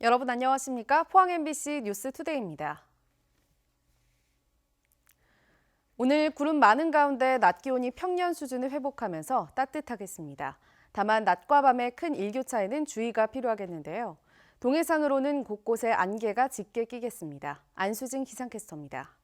여러분 안녕하십니까? 포항 MBC 뉴스투데이입니다. 오늘 구름 많은 가운데 낮 기온이 평년 수준을 회복하면서 따뜻하겠습니다. 다만 낮과 밤의 큰 일교차에는 주의가 필요하겠는데요. 동해상으로는 곳곳에 안개가 짙게 끼겠습니다. 안수진 기상캐스터입니다.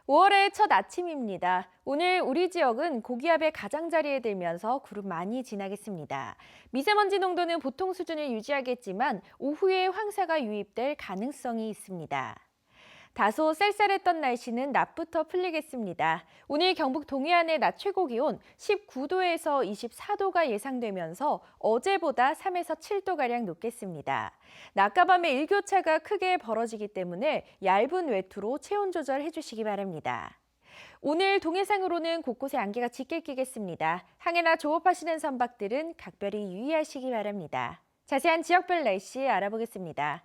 5월의 첫 아침입니다. 오늘 우리 지역은 고기압의 가장자리에 들면서 구름 많이 지나겠습니다. 미세먼지 농도는 보통 수준을 유지하겠지만 오후에 황사가 유입될 가능성이 있습니다. 다소 쌀쌀했던 날씨는 낮부터 풀리겠습니다. 오늘 경북 동해안의 낮 최고 기온 19도에서 24도가 예상되면서 어제보다 3에서 7도가량 높겠습니다. 낮과 밤의 일교차가 크게 벌어지기 때문에 얇은 외투로 체온 조절해 주시기 바랍니다. 오늘 동해상으로는 곳곳에 안개가 짙게 끼겠습니다. 항해나 조업하시는 선박들은 각별히 유의하시기 바랍니다. 자세한 지역별 날씨 알아보겠습니다.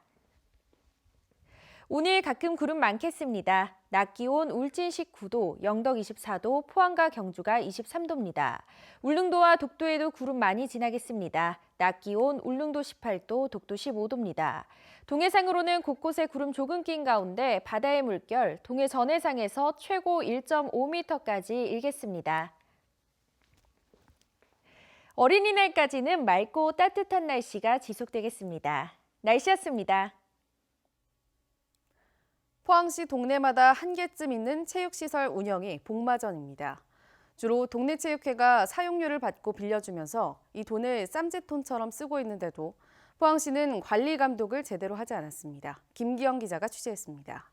오늘 가끔 구름 많겠습니다. 낮 기온 울진 19도, 영덕 24도, 포항과 경주가 23도입니다. 울릉도와 독도에도 구름 많이 지나겠습니다. 낮 기온 울릉도 18도, 독도 15도입니다. 동해상으로는 곳곳에 구름 조금 낀 가운데 바다의 물결, 동해 전해상에서 최고 1.5m까지 일겠습니다. 어린이날까지는 맑고 따뜻한 날씨가 지속되겠습니다. 날씨였습니다. 포항시 동네마다 한 개쯤 있는 체육시설 운영이 복마전입니다. 주로 동네 체육회가 사용료를 받고 빌려주면서 이 돈을 쌈짓돈처럼 쓰고 있는데도 포항시는 관리 감독을 제대로 하지 않았습니다. 김기영 기자가 취재했습니다.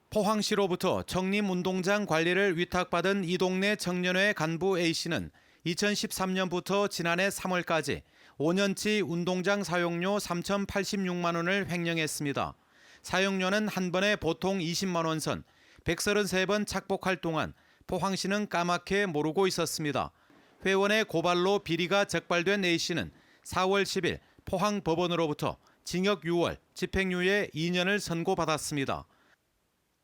포항시로부터 청림운동장 관리를 위탁받은 이 동네 청년회 간부 A씨는 2013년부터 지난해 3월까지 5년치 운동장 사용료 3,086만 원을 횡령했습니다. 사용료는 한 번에 보통 20만 원 선, 133번 착복할 동안 포항시는 까맣게 모르고 있었습니다. 회원의 고발로 비리가 적발된 A씨는 4월 10일 포항법원으로부터 징역 6월, 집행유예 2년을 선고받았습니다.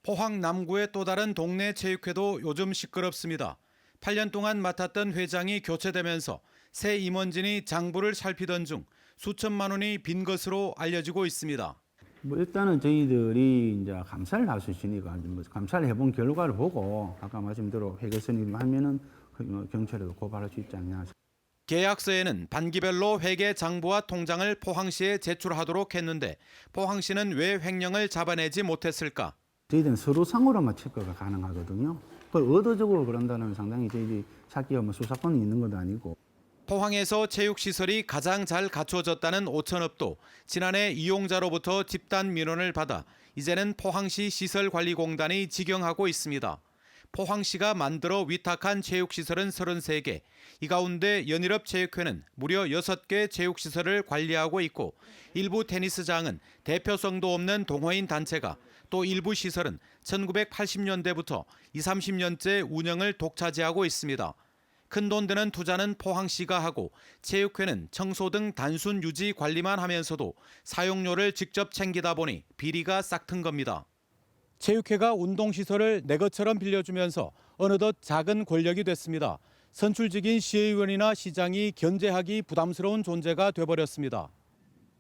포항 남구의 또 다른 동네 체육회도 요즘 시끄럽습니다. 8년 동안 맡았던 회장이 교체되면서 새 임원진이 장부를 살피던 중 수천만 원이 빈 것으로 알려지고 있습니다. 일단은 저희들이 이제 감사를 할 수 있으니까 감사를 해본 결과를 보고 아까 말씀대로 회계선임 하면은 경찰에도 고발할 수 있지 않냐. 계약서에는 반기별로 회계 장부와 통장을 포항시에 제출하도록 했는데 포항시는 왜 횡령을 잡아내지 못했을까? 저희들은 서로 상호로만 체크가 가능하거든요. 그걸 의도적으로 그런다는 상당히 저희들이 찾기가 수사권이 있는 것도 아니고. 포항에서 체육시설이 가장 잘 갖춰졌다는 오천읍도 지난해 이용자로부터 집단 민원을 받아 이제는 포항시 시설관리공단이 직영하고 있습니다. 포항시가 만들어 위탁한 체육시설은 33개, 이 가운데 연일업체육회는 무려 6개 체육시설을 관리하고 있고 일부 테니스장은 대표성도 없는 동호인 단체가 또 일부 시설은 1980년대부터 20, 30년째 운영을 독차지하고 있습니다. 큰돈 드는 투자는 포항시가 하고 체육회는 청소 등 단순 유지 관리만 하면서도 사용료를 직접 챙기다 보니 비리가 싹튼 겁니다. 체육회가 운동시설을 내 것처럼 빌려주면서 어느덧 작은 권력이 됐습니다. 선출직인 시의원이나 시장이 견제하기 부담스러운 존재가 돼버렸습니다.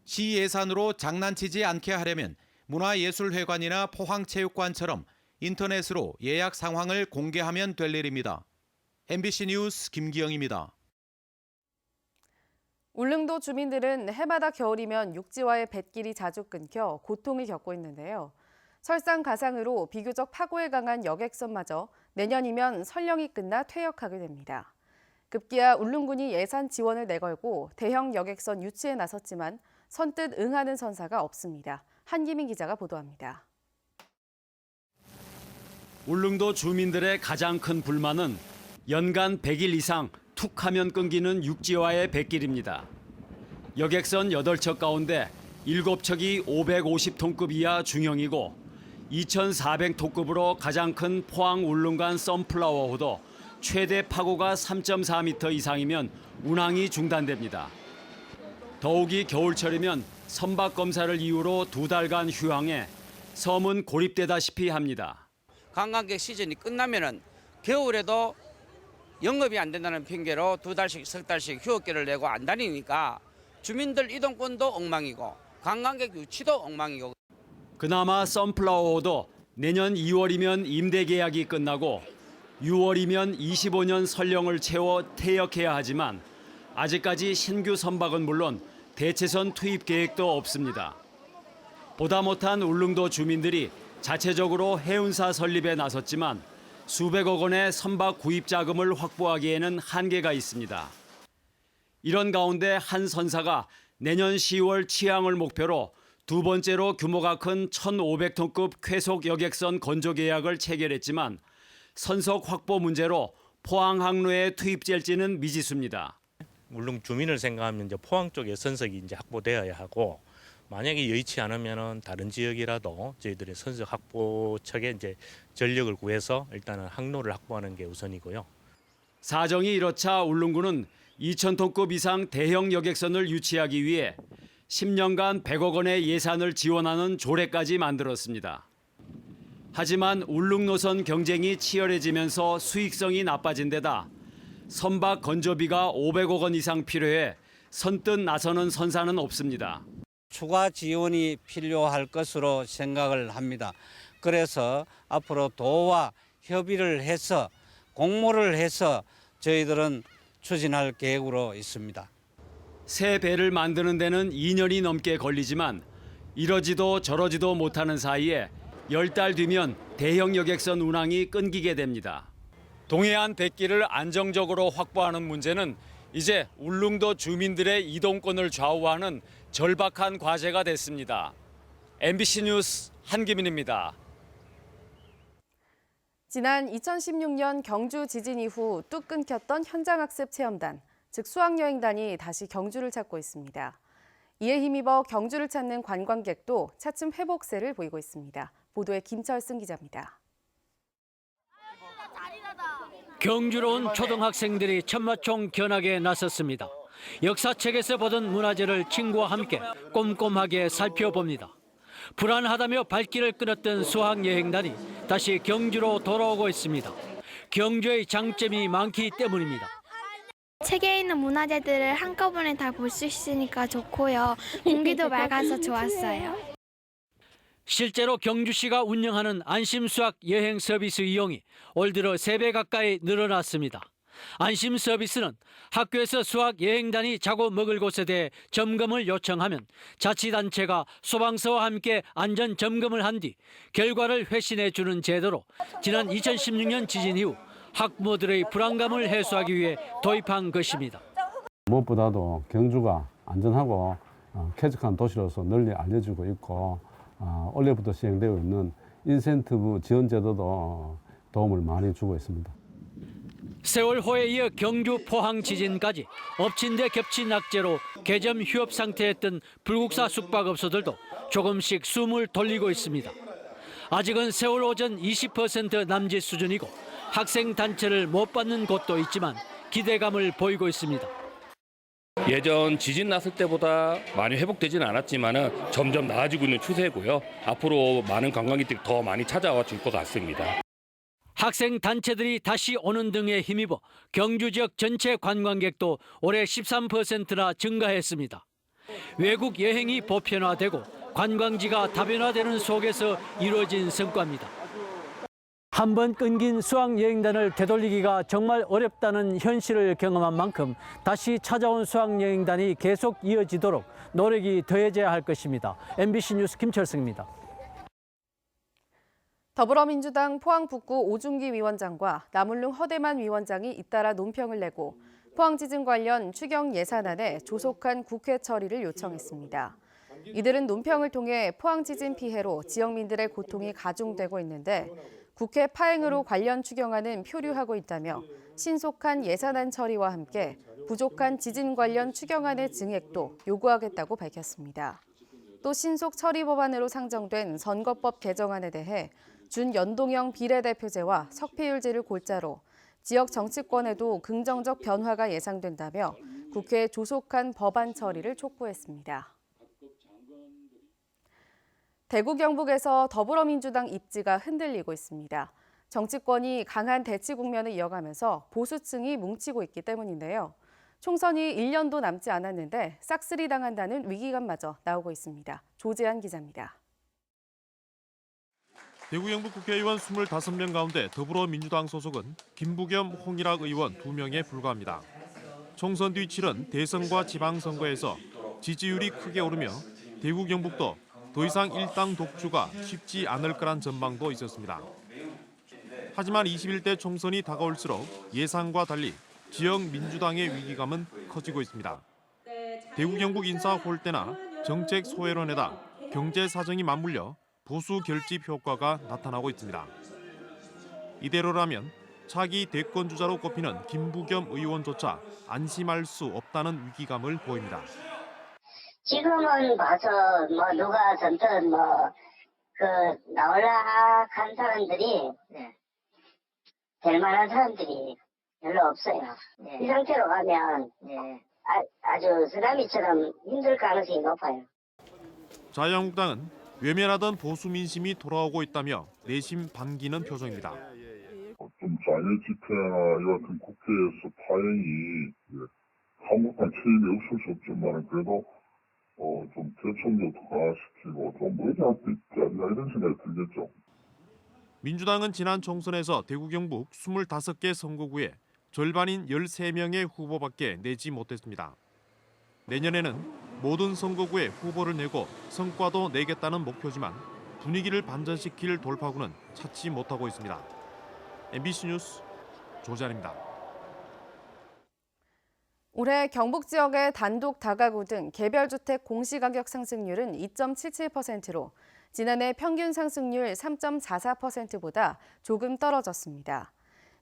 시 예산으로 장난치지 않게 하려면 문화예술회관이나 포항체육관처럼 인터넷으로 예약 상황을 공개하면 될 일입니다. MBC 뉴스 김기영입니다. 울릉도 주민들은 해마다 겨울이면 육지와의 뱃길이 자주 끊겨 고통을 겪고 있는데요. 설상가상으로 비교적 파고에 강한 여객선마저 내년이면 선령이 끝나 퇴역하게 됩니다. 급기야 울릉군이 예산 지원을 내걸고 대형 여객선 유치에 나섰지만 선뜻 응하는 선사가 없습니다. 한기민 기자가 보도합니다. 울릉도 주민들의 가장 큰 불만은 연간 100일 이상 툭하면 끊기는 육지와의 뱃길입니다. 여객선 8척 가운데 7척이 550톤급 이하 중형이고 2,400톤급으로 가장 큰 포항 울릉간 선플라워호도 최대 파고가 3.4m 이상이면 운항이 중단됩니다. 더욱이 겨울철이면 선박 검사를 이유로 2달간 휴항해 섬은 고립되다시피 합니다. 관광객 시즌이 끝나면은 겨울에도 영업이 안 된다는 핑계로 2달씩, 석 달씩 휴업계를 내고 안 다니니까 주민들 이동권도 엉망이고 관광객 유치도 엉망이고. 그나마 선플라워도 내년 2월이면 임대 계약이 끝나고 6월이면 25년 설령을 채워 퇴역해야 하지만 아직까지 신규 선박은 물론 대체선 투입 계획도 없습니다. 보다 못한 울릉도 주민들이 자체적으로 해운사 설립에 나섰지만 수백억 원의 선박 구입 자금을 확보하기에는 한계가 있습니다. 이런 가운데 한 선사가 내년 10월 취항을 목표로 두 번째로 규모가 큰 1,500톤급 쾌속 여객선 건조 계약을 체결했지만 선석 확보 문제로 포항 항로에 투입될지는 미지수입니다. 울릉 주민을 생각하면 이제 포항 쪽에 선석이 이제 확보되어야 하고 만약에 여의치 않으면은 다른 지역이라도 저희들이 선석 확보 측에 이제 전력을 구해서 일단은 항로를 확보하는 게 우선이고요. 사정이 이렇자 울릉구는 2,000톤급 이상 대형 여객선을 유치하기 위해 10년간 100억 원의 예산을 지원하는 조례까지 만들었습니다. 하지만 울릉 노선 경쟁이 치열해지면서 수익성이 나빠진 데다 선박 건조비가 500억 원 이상 필요해 선뜻 나서는 선사는 없습니다. 추가 지원이 필요할 것으로 생각을 합니다. 그래서 앞으로 도와 협의를 해서 공모를 해서 저희들은 추진할 계획으로 있습니다. 새 배를 만드는 데는 2년이 넘게 걸리지만 이러지도 저러지도 못하는 사이에 10달 뒤면 대형 여객선 운항이 끊기게 됩니다. 동해안 백기를 안정적으로 확보하는 문제는 이제 울릉도 주민들의 이동권을 좌우하는 절박한 과제가 됐습니다. MBC 뉴스 한기민입니다. 지난 2016년 경주 지진 이후 뚝 끊겼던 현장학습 체험단, 즉 수학여행단이 다시 경주를 찾고 있습니다. 이에 힘입어 경주를 찾는 관광객도 차츰 회복세를 보이고 있습니다. 보도에 김철승 기자입니다. 경주로 온 초등학생들이 천마총 견학에 나섰습니다. 역사책에서 보던 문화재를 친구와 함께 꼼꼼하게 살펴봅니다. 불안하다며 발길을 끊었던 수학여행단이 다시 경주로 돌아오고 있습니다. 경주의 장점이 많기 때문입니다. 책에 있는 문화재들을 한꺼번에 다 볼 수 있으니까 좋고요. 공기도 맑아서 좋았어요. 실제로 경주시가 운영하는 안심수학 여행 서비스 이용이 올 들어 3배 가까이 늘어났습니다. 안심 서비스는 학교에서 수학 여행단이 자고 먹을 곳에 대해 점검을 요청하면 자치단체가 소방서와 함께 안전 점검을 한 뒤 결과를 회신해 주는 제도로 지난 2016년 지진 이후 학부모들의 불안감을 해소하기 위해 도입한 것입니다. 무엇보다도 경주가 안전하고 쾌적한 도시로서 널리 알려지고 있고 올해부터 시행되어 있는 인센티브 지원 제도도 도움을 많이 주고 있습니다. 세월호에 이어 경주 포항 지진까지 엎친 데 겹친 악재로 개점 휴업 상태였던 불국사 숙박업소들도 조금씩 숨을 돌리고 있습니다. 아직은 세월 오전 20% 남짓 수준이고 학생 단체를 못 받는 곳도 있지만 기대감을 보이고 있습니다. 예전 지진 났을 때보다 많이 회복되지는 않았지만 점점 나아지고 있는 추세고요. 앞으로 많은 관광객들이 더 많이 찾아와 줄 것 같습니다. 학생 단체들이 다시 오는 등에 힘입어 경주 지역 전체 관광객도 올해 13%나 증가했습니다. 외국 여행이 보편화되고 관광지가 다변화되는 속에서 이루어진 성과입니다. 한 번 끊긴 수학여행단을 되돌리기가 정말 어렵다는 현실을 경험한 만큼 다시 찾아온 수학여행단이 계속 이어지도록 노력이 더해져야 할 것입니다. MBC 뉴스 김철승입니다. 더불어민주당 포항 북구 오중기 위원장과 남울릉 허대만 위원장이 잇따라 논평을 내고 포항 지진 관련 추경 예산안에 조속한 국회 처리를 요청했습니다. 이들은 논평을 통해 포항 지진 피해로 지역민들의 고통이 가중되고 있는데 국회 파행으로 관련 추경안은 표류하고 있다며 신속한 예산안 처리와 함께 부족한 지진 관련 추경안의 증액도 요구하겠다고 밝혔습니다. 또 신속 처리 법안으로 상정된 선거법 개정안에 대해 준연동형 비례대표제와 석패율제를 골자로 지역 정치권에도 긍정적 변화가 예상된다며 국회 조속한 법안 처리를 촉구했습니다. 대구 경북에서 더불어민주당 입지가 흔들리고 있습니다. 정치권이 강한 대치 국면을 이어가면서 보수층이 뭉치고 있기 때문인데요. 총선이 1년도 남지 않았는데 싹쓸이 당한다는 위기감마저 나오고 있습니다. 조재한 기자입니다. 대구 경북 국회의원 25명 가운데 더불어민주당 소속은 김부겸, 홍일학 의원 2명에 불과합니다. 총선 뒤 치른 대선과 지방선거에서 지지율이 크게 오르며 대구 경북도 더 이상 일당 독주가 쉽지 않을 거란 전망도 있었습니다. 하지만 21대 총선이 다가올수록 예상과 달리 지역 민주당의 위기감은 커지고 있습니다. 대구 경북 인사 홀대나 정책 소외론에다 경제 사정이 맞물려 보수 결집 효과가 나타나고 있습니다. 이대로라면 차기 대권 주자로 꼽히는 김부겸 의원조차 안심할 수 없다는 위기감을 보입니다. 지금은 봐서 누가 선뜻 나올라 한 사람들이 될 만한 사람들이 별로 없어요. 이 상태로 가면 아주 쓰나미처럼 힘들 가능성이 높아요. 자유한국당은 외면하던 보수 민심이 돌아오고 있다며 내심 반기는 표정입니다. 좀 장애 집회나 이 같은 국회에서 파행이 한국당 책임이 없을 수 없지만 그래도 좀 대청도 더가시키고 좀 의지할 수 있지 않나 이런 생각이 들겠죠. 민주당은 지난 총선에서 대구 경북 25개 선거구에 절반인 13명의 후보밖에 내지 못했습니다. 내년에는 모든 선거구에 후보를 내고 성과도 내겠다는 목표지만 분위기를 반전시킬 돌파구는 찾지 못하고 있습니다. MBC 뉴스 조재환입니다. 올해 경북 지역의 단독 다가구 등 개별주택 공시가격 상승률은 2.77%로 지난해 평균 상승률 3.44%보다 조금 떨어졌습니다.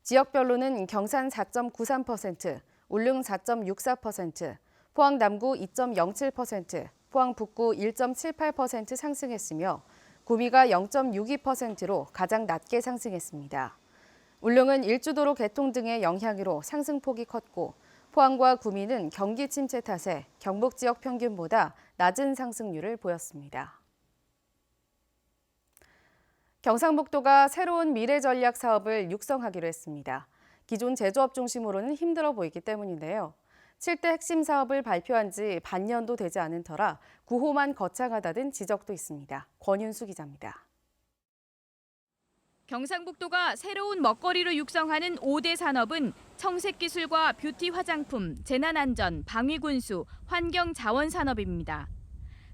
지역별로는 경산 4.93%, 울릉 4.64%, 포항 남구 2.07%, 포항 북구 1.78% 상승했으며 구미가 0.62%로 가장 낮게 상승했습니다. 울릉은 일주도로 개통 등의 영향으로 상승폭이 컸고 포항과 구미는 경기 침체 탓에 경북 지역 평균보다 낮은 상승률을 보였습니다. 경상북도가 새로운 미래 전략 사업을 육성하기로 했습니다. 기존 제조업 중심으로는 힘들어 보이기 때문인데요. 7대 핵심 사업을 발표한 지 반년도 되지 않은 터라 구호만 거창하다는 지적도 있습니다. 권윤수 기자입니다. 경상북도가 새로운 먹거리로 육성하는 5대 산업은 청색기술과 뷰티 화장품, 재난안전, 방위군수, 환경자원산업입니다.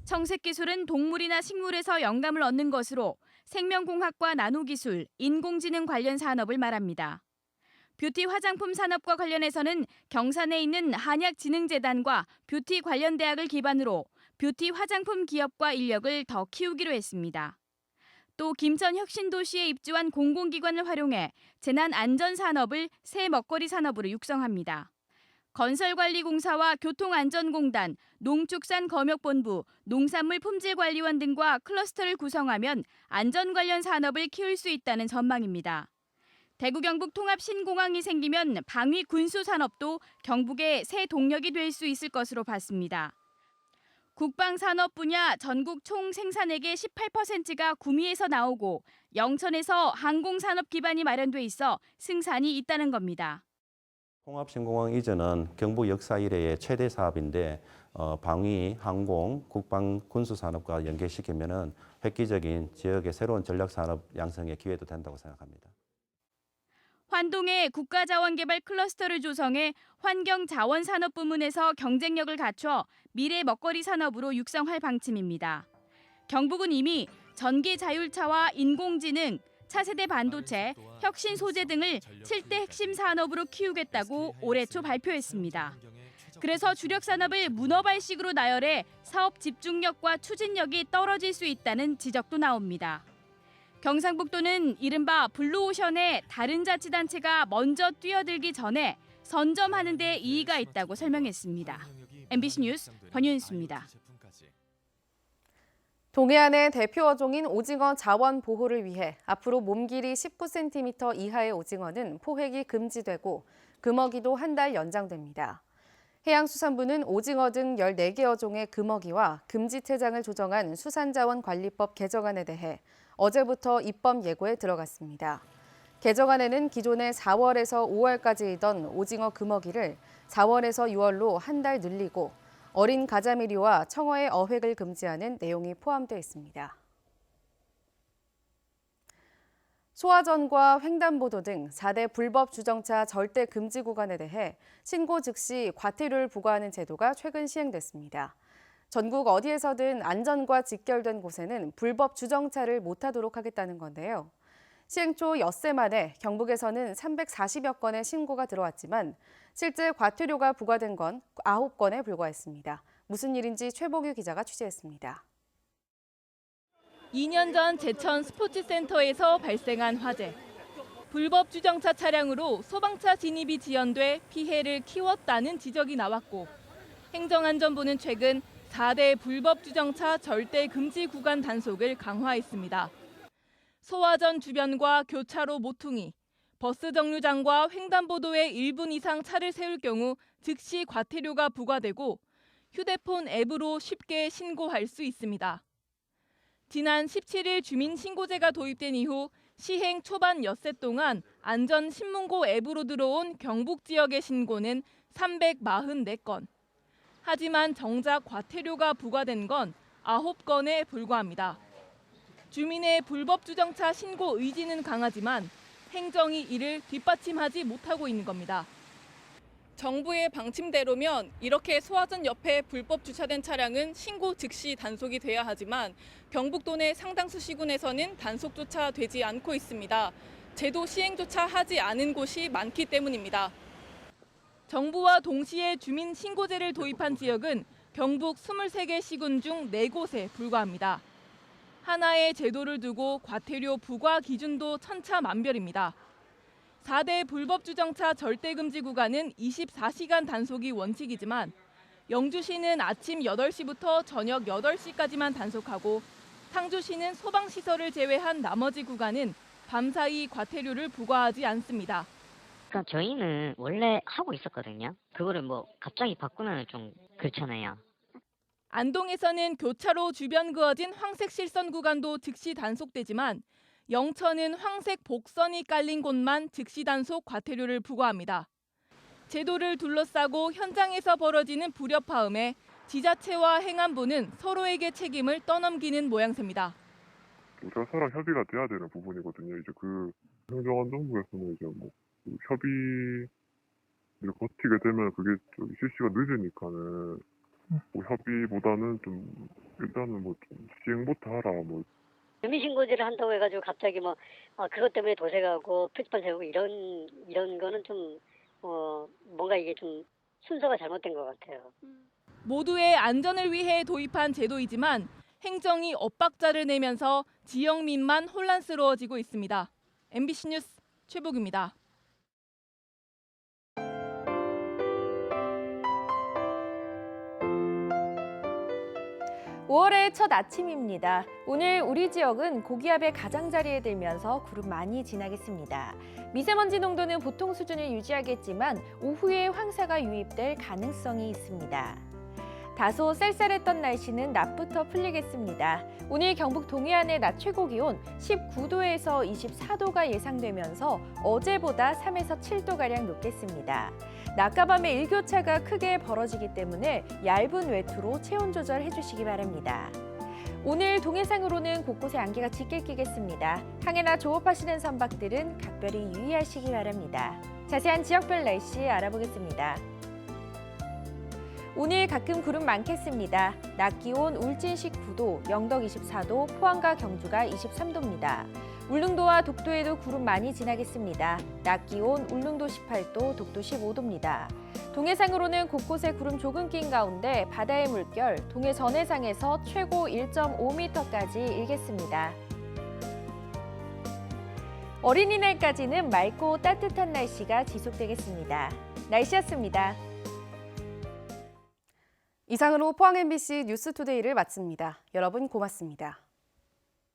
청색기술은 동물이나 식물에서 영감을 얻는 것으로 생명공학과 나노기술, 인공지능 관련 산업을 말합니다. 뷰티 화장품 산업과 관련해서는 경산에 있는 한약진흥재단과 뷰티 관련 대학을 기반으로 뷰티 화장품 기업과 인력을 더 키우기로 했습니다. 또 김천 혁신도시에 입주한 공공기관을 활용해 재난안전산업을 새 먹거리 산업으로 육성합니다. 건설관리공사와 교통안전공단, 농축산검역본부, 농산물품질관리원 등과 클러스터를 구성하면 안전 관련 산업을 키울 수 있다는 전망입니다. 대구 경북 통합 신공항이 생기면 방위 군수 산업도 경북의 새 동력이 될 수 있을 것으로 봤습니다. 국방산업 분야 전국 총 생산액의 18%가 구미에서 나오고 영천에서 항공산업 기반이 마련돼 있어 승산이 있다는 겁니다. 통합신공항 이전은 경북 역사 이래의 최대 사업인데 방위, 항공, 국방, 군수산업과 연계시키면 획기적인 지역의 새로운 전략산업 양성의 기회도 된다고 생각합니다. 환동에 국가자원개발 클러스터를 조성해 환경자원산업 부문에서 경쟁력을 갖춰 미래 먹거리 산업으로 육성할 방침입니다. 경북은 이미 전기자율차와 인공지능, 차세대 반도체, 혁신 소재 등을 7대 핵심 산업으로 키우겠다고 올해 초 발표했습니다. 그래서 주력 산업을 문어발식으로 나열해 사업 집중력과 추진력이 떨어질 수 있다는 지적도 나옵니다. 경상북도는 이른바 블루오션에 다른 자치단체가 먼저 뛰어들기 전에 선점하는 데 이의가 있다고 설명했습니다. MBC 뉴스 권윤수입니다. 동해안의 대표 어종인 오징어 자원 보호를 위해 앞으로 몸길이 19cm 이하의 오징어는 포획이 금지되고 금어기도 한 달 연장됩니다. 해양수산부는 오징어 등 14개 어종의 금어기와 금지체장을 조정한 수산자원관리법 개정안에 대해 어제부터 입법 예고에 들어갔습니다. 개정안에는 기존의 4월에서 5월까지이던 오징어 금어기를 4월에서 6월로 한 달 늘리고 어린 가자미류와 청어의 어획을 금지하는 내용이 포함되어 있습니다. 소화전과 횡단보도 등 4대 불법 주정차 절대 금지 구간에 대해 신고 즉시 과태료를 부과하는 제도가 최근 시행됐습니다. 전국 어디에서든 안전과 직결된 곳에는 불법 주정차를 못하도록 하겠다는 건데요. 시행 초 엿새 만에 경북에서는 340여 건의 신고가 들어왔지만 실제 과태료가 부과된 건 9건에 불과했습니다. 무슨 일인지 최복유 기자가 취재했습니다. 2년 전 제천 스포츠센터에서 발생한 화재. 불법 주정차 차량으로 소방차 진입이 지연돼 피해를 키웠다는 지적이 나왔고 행정안전부는 최근 4대 불법 주정차 절대 금지 구간 단속을 강화했습니다. 소화전 주변과 교차로 모퉁이, 버스 정류장과 횡단보도에 1분 이상 차를 세울 경우 즉시 과태료가 부과되고 휴대폰 앱으로 쉽게 신고할 수 있습니다. 지난 17일 주민신고제가 도입된 이후 시행 초반 엿새 동안 안전신문고 앱으로 들어온 경북 지역의 신고는 344건. 하지만 정작 과태료가 부과된 건 9건에 불과합니다. 주민의 불법 주정차 신고 의지는 강하지만 행정이 이를 뒷받침하지 못하고 있는 겁니다. 정부의 방침대로면 이렇게 소화전 옆에 불법 주차된 차량은 신고 즉시 단속이 돼야 하지만 경북도 내 상당수 시군에서는 단속조차 되지 않고 있습니다. 제도 시행조차 하지 않은 곳이 많기 때문입니다. 정부와 동시에 주민 신고제를 도입한 지역은 경북 23개 시군 중 4곳에 불과합니다. 하나의 제도를 두고 과태료 부과 기준도 천차만별입니다. 4대 불법 주정차 절대 금지 구간은 24시간 단속이 원칙이지만 영주시는 아침 8시부터 저녁 8시까지만 단속하고 상주시는 소방시설을 제외한 나머지 구간은 밤사이 과태료를 부과하지 않습니다. 그러니까 저희는 원래 하고 있었거든요. 그거를 뭐 갑자기 바꾸면 좀 그렇잖아요. 안동에서는 교차로 주변 그어진 황색 실선 구간도 즉시 단속되지만 영천은 황색 복선이 깔린 곳만 즉시 단속 과태료를 부과합니다. 제도를 둘러싸고 현장에서 벌어지는 불협화음에 지자체와 행안부는 서로에게 책임을 떠넘기는 모양새입니다. 경찰서랑 협의가 돼야 되는 부분이거든요. 이제 그 행정안전부에서는 이제 뭐 협의를 거치게 되면 그게 좀 실시가 늦으니까는 뭐 협의보다는 좀 일단은 뭐 좀 시행부터 하라 뭐. 주민신고제를 한다고 해가지고 갑자기 뭐 그것 때문에 도색하고 표지판 세우고 이런 거는 좀 뭔가 이게 좀 순서가 잘못된 것 같아요. 모두의 안전을 위해 도입한 제도이지만 행정이 엇박자를 내면서 지역민만 혼란스러워지고 있습니다. MBC 뉴스 최복입니다. 5월의 첫 아침입니다. 오늘 우리 지역은 고기압의 가장자리에 들면서 구름 많이 지나겠습니다. 미세먼지 농도는 보통 수준을 유지하겠지만 오후에 황사가 유입될 가능성이 있습니다. 다소 쌀쌀했던 날씨는 낮부터 풀리겠습니다. 오늘 경북 동해안의 낮 최고 기온 19도에서 24도가 예상되면서 어제보다 3에서 7도가량 높겠습니다. 낮과 밤의 일교차가 크게 벌어지기 때문에 얇은 외투로 체온 조절해 주시기 바랍니다. 오늘 동해상으로는 곳곳에 안개가 짙게 끼겠습니다. 항해나 조업하시는 선박들은 각별히 유의하시기 바랍니다. 자세한 지역별 날씨 알아보겠습니다. 오늘 가끔 구름 많겠습니다. 낮 기온 울진 19도, 영덕 24도, 포항과 경주가 23도입니다. 울릉도와 독도에도 구름 많이 지나겠습니다. 낮 기온 울릉도 18도, 독도 15도입니다. 동해상으로는 곳곳에 구름 조금 낀 가운데 바다의 물결 동해 전해상에서 최고 1.5m까지 일겠습니다. 어린이날까지는 맑고 따뜻한 날씨가 지속되겠습니다. 날씨였습니다. 이상으로 포항 MBC 뉴스투데이를 마칩니다. 여러분 고맙습니다.